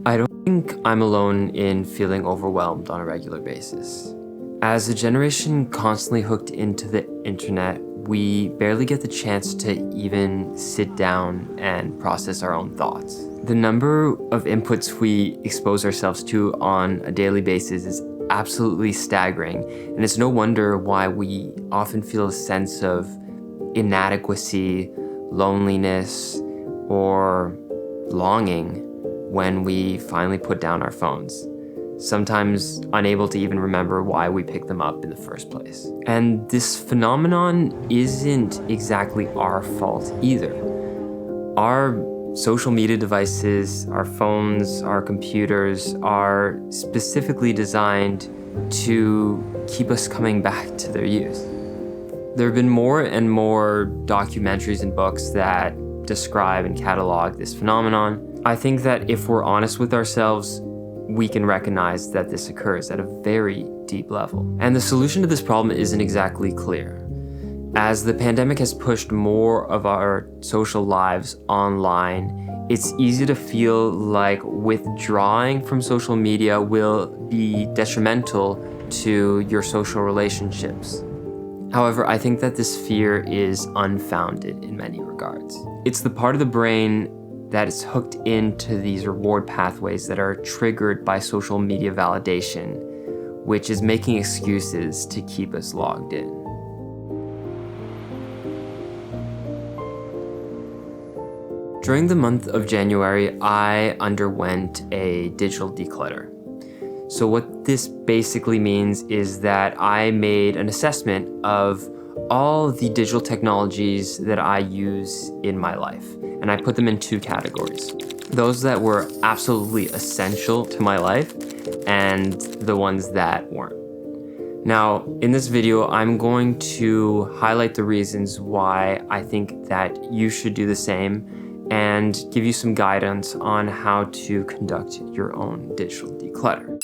I don't think I'm alone in feeling overwhelmed on a regular basis. As a generation constantly hooked into the internet, we barely get the chance to even sit down and process our own thoughts. The number of inputs we expose ourselves to on a daily basis is absolutely staggering, and it's no wonder why we often feel a sense of inadequacy, loneliness, or longing when we finally put down our phones, sometimes unable to even remember why we picked them up in the first place. And this phenomenon isn't exactly our fault either. Our social media devices, our phones, our computers are specifically designed to keep us coming back to their use. There have been more and more documentaries and books that describe and catalog this phenomenon. I think that if we're honest with ourselves, we can recognize that this occurs at a very deep level. And the solution to this problem isn't exactly clear. As the pandemic has pushed more of our social lives online, it's easy to feel like withdrawing from social media will be detrimental to your social relationships. However, I think that this fear is unfounded in many regards. It's the part of the brain that is hooked into these reward pathways that are triggered by social media validation, which is making excuses to keep us logged in. During the month of January, I underwent a digital declutter. So what this basically means is that I made an assessment of all the digital technologies that I use in my life, and I put them in two categories. Those that were absolutely essential to my life and the ones that weren't. Now, in this video, I'm going to highlight the reasons why I think that you should do the same and give you some guidance on how to conduct your own digital declutter.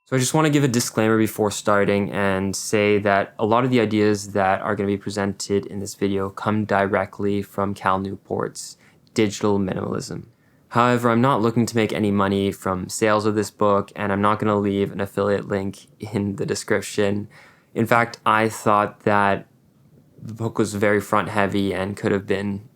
So I just want to give a disclaimer before starting and say that a lot of the ideas that are going to be presented in this video come directly from Cal Newport's Digital Minimalism. However, I'm not looking to make any money from sales of this book, and I'm not going to leave an affiliate link in the description. In fact, I thought that the book was very front heavy and could have been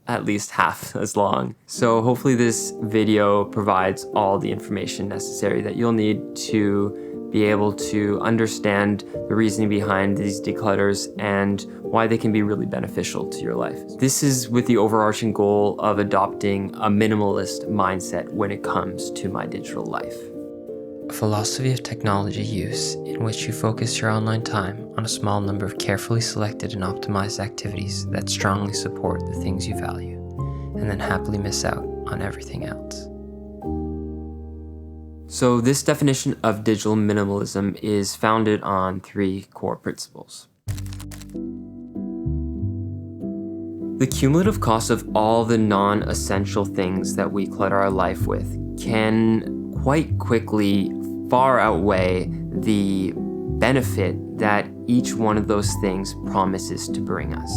at least half as long. So hopefully this video provides all the information necessary that you'll need to be able to understand the reasoning behind these declutters and why they can be really beneficial to your life. This is with the overarching goal of adopting a minimalist mindset when it comes to my digital life. A philosophy of technology use in which you focus your online time on a small number of carefully selected and optimized activities that strongly support the things you value, and then happily miss out on everything else. So this definition of digital minimalism is founded on three core principles. The cumulative cost of all the non-essential things that we clutter our life with can quite quickly far outweigh the benefit that each one of those things promises to bring us.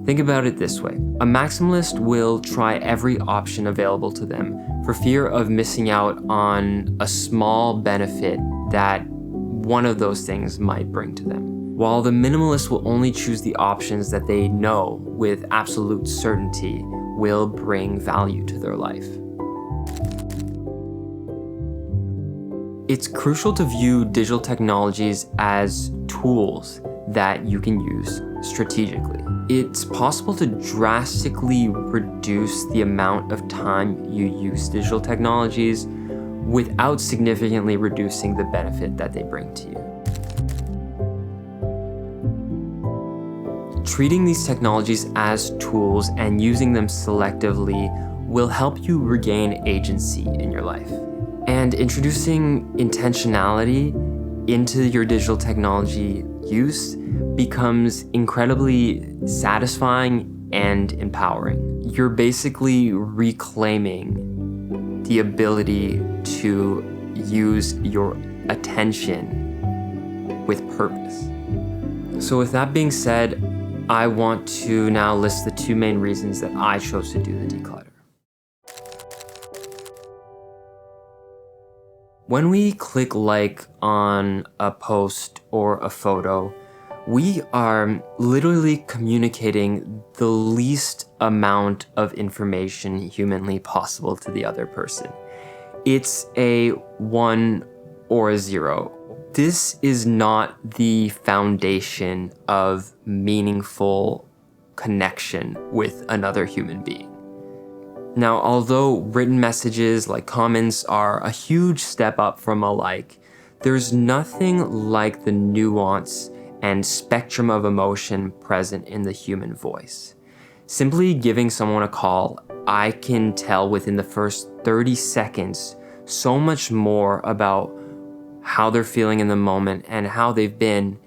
Think about it this way. A maximalist will try every option available to them for fear of missing out on a small benefit that one of those things might bring to them. While the minimalist will only choose the options that they know with absolute certainty will bring value to their life. It's crucial to view digital technologies as tools that you can use strategically. It's possible to drastically reduce the amount of time you use digital technologies without significantly reducing the benefit that they bring to you. Treating these technologies as tools and using them selectively will help you regain agency in your life. And introducing intentionality into your digital technology use becomes incredibly satisfying and empowering. You're basically reclaiming the ability to use your attention with purpose. So with that being said, I want to now list the two main reasons that I chose to do the declutter. When we click like on a post or a photo, we are literally communicating the least amount of information humanly possible to the other person. It's a 1 or a 0. This is not the foundation of meaningful connection with another human being. Now, although written messages like comments are a huge step up from a like, there's nothing like the nuance and spectrum of emotion present in the human voice. Simply giving someone a call, I can tell within the first 30 seconds so much more about how they're feeling in the moment and how they've been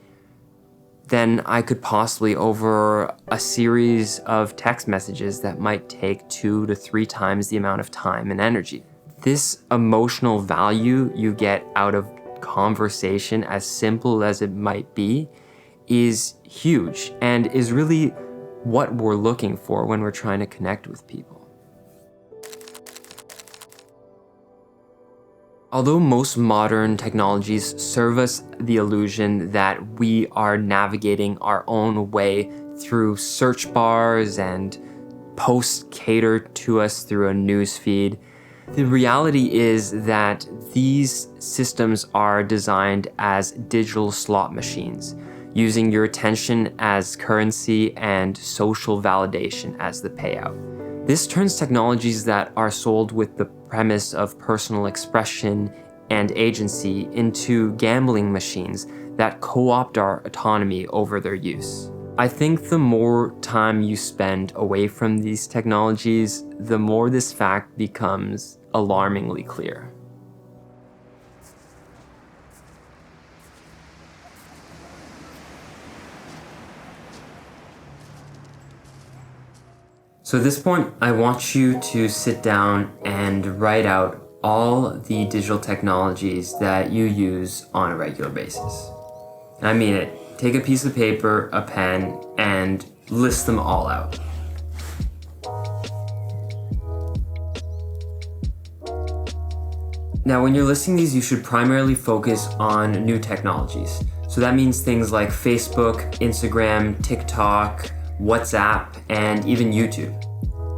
than I could possibly over a series of text messages that might take 2 to 3 times the amount of time and energy. This emotional value you get out of conversation, as simple as it might be, is huge and is really what we're looking for when we're trying to connect with people. Although most modern technologies serve us the illusion that we are navigating our own way through search bars and posts catered to us through a news feed, the reality is that these systems are designed as digital slot machines, using your attention as currency and social validation as the payout. This turns technologies that are sold with the premise of personal expression and agency into gambling machines that co-opt our autonomy over their use. I think the more time you spend away from these technologies, the more this fact becomes alarmingly clear. So at this point, I want you to sit down and write out all the digital technologies that you use on a regular basis. I mean it. Take a piece of paper, a pen, and list them all out. Now, when you're listing these, you should primarily focus on new technologies. So that means things like Facebook, Instagram, TikTok, WhatsApp, and even YouTube.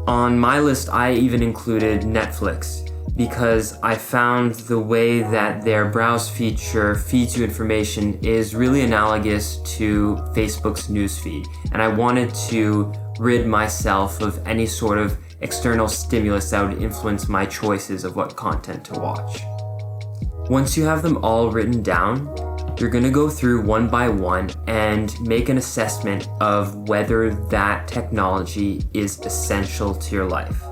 On my list, I even included Netflix because I found the way that their browse feature feeds you information is really analogous to Facebook's newsfeed, and I wanted to rid myself of any sort of external stimulus that would influence my choices of what content to watch. Once you have them all written down, you're going to go through one by one and make an assessment of whether that technology is essential to your life.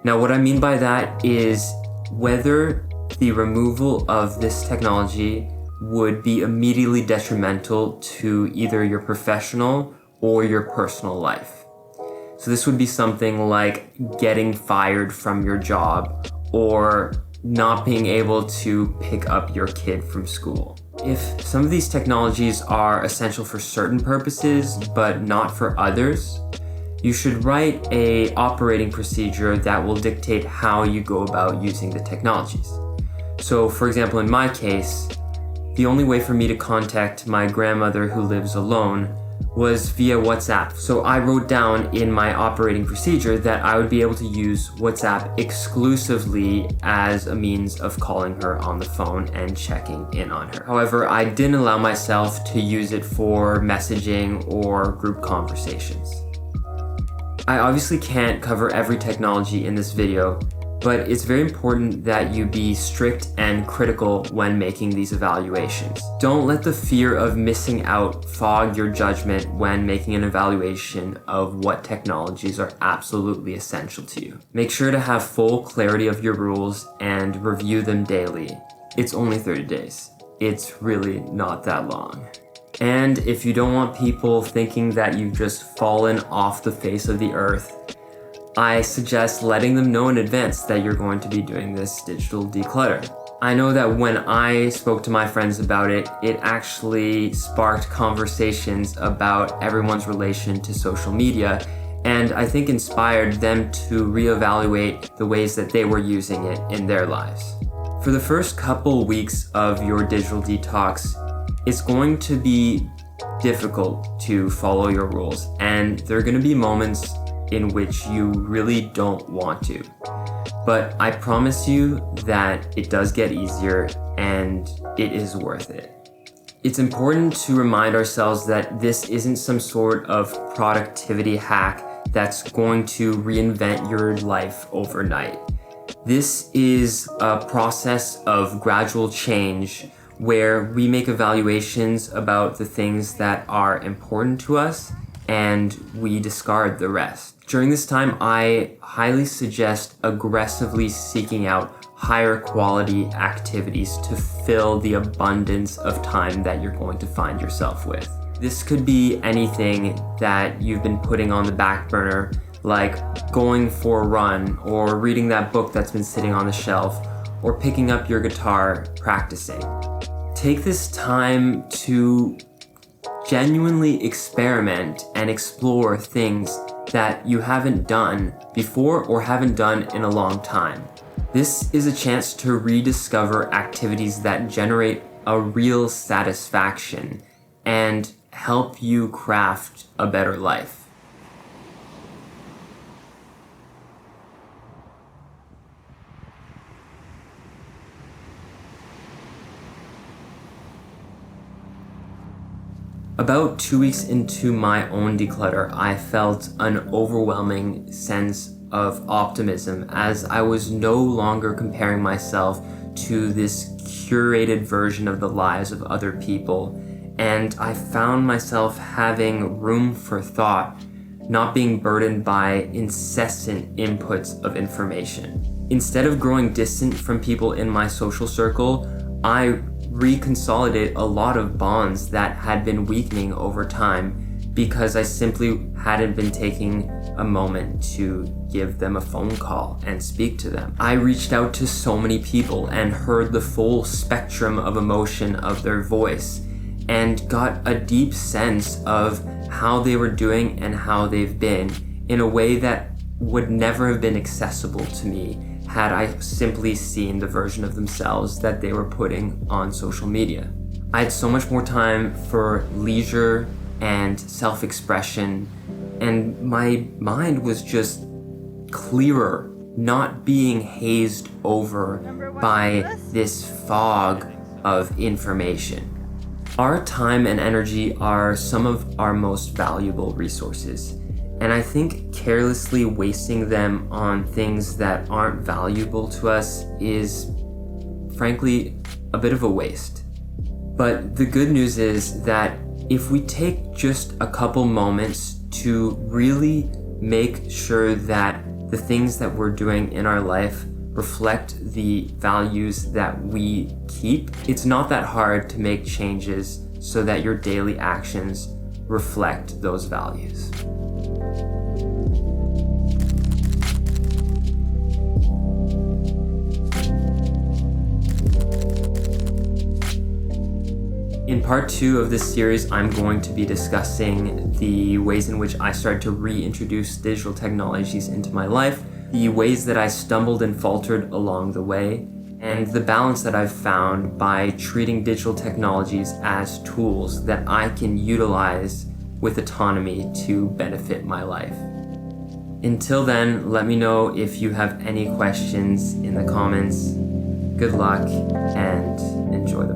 Now, what I mean by that is whether the removal of this technology would be immediately detrimental to either your professional or your personal life. So this would be something like getting fired from your job or not being able to pick up your kid from school. If some of these technologies are essential for certain purposes but not for others, you should write an operating procedure that will dictate how you go about using the technologies. So for example, in my case, the only way for me to contact my grandmother who lives alone was via WhatsApp. So I wrote down in my operating procedure that I would be able to use WhatsApp exclusively as a means of calling her on the phone and checking in on her. However, I didn't allow myself to use it for messaging or group conversations. I obviously can't cover every technology in this video, but it's very important that you be strict and critical when making these evaluations. Don't let the fear of missing out fog your judgment when making an evaluation of what technologies are absolutely essential to you. Make sure to have full clarity of your rules and review them daily. It's only 30 days. It's really not that long. And if you don't want people thinking that you've just fallen off the face of the earth, I suggest letting them know in advance that you're going to be doing this digital declutter. I know that when I spoke to my friends about it, it actually sparked conversations about everyone's relation to social media, and I think inspired them to reevaluate the ways that they were using it in their lives. For the first couple weeks of your digital detox, it's going to be difficult to follow your rules, and there are going to be moments in which you really don't want to. But I promise you that it does get easier and it is worth it. It's important to remind ourselves that this isn't some sort of productivity hack that's going to reinvent your life overnight. This is a process of gradual change where we make evaluations about the things that are important to us and we discard the rest. During this time, I highly suggest aggressively seeking out higher quality activities to fill the abundance of time that you're going to find yourself with. This could be anything that you've been putting on the back burner, like going for a run or reading that book that's been sitting on the shelf or picking up your guitar, practicing. Take this time to genuinely experiment and explore things that you haven't done before or haven't done in a long time. This is a chance to rediscover activities that generate a real satisfaction and help you craft a better life. About 2 weeks into my own declutter, I felt an overwhelming sense of optimism as I was no longer comparing myself to this curated version of the lives of other people, and I found myself having room for thought, not being burdened by incessant inputs of information. Instead of growing distant from people in my social circle, I reconsolidate a lot of bonds that had been weakening over time because I simply hadn't been taking a moment to give them a phone call and speak to them. I reached out to so many people and heard the full spectrum of emotion of their voice and got a deep sense of how they were doing and how they've been in a way that would never have been accessible to me had I simply seen the version of themselves that they were putting on social media. I had so much more time for leisure and self-expression, and my mind was just clearer, not being hazed over by this fog of information. Our time and energy are some of our most valuable resources. And I think carelessly wasting them on things that aren't valuable to us is, frankly, a bit of a waste. But the good news is that if we take just a couple moments to really make sure that the things that we're doing in our life reflect the values that we keep, it's not that hard to make changes so that your daily actions reflect those values. In part 2 of this series, I'm going to be discussing the ways in which I started to reintroduce digital technologies into my life, the ways that I stumbled and faltered along the way, and the balance that I've found by treating digital technologies as tools that I can utilize with autonomy to benefit my life. Until then, let me know if you have any questions in the comments. Good luck and enjoy the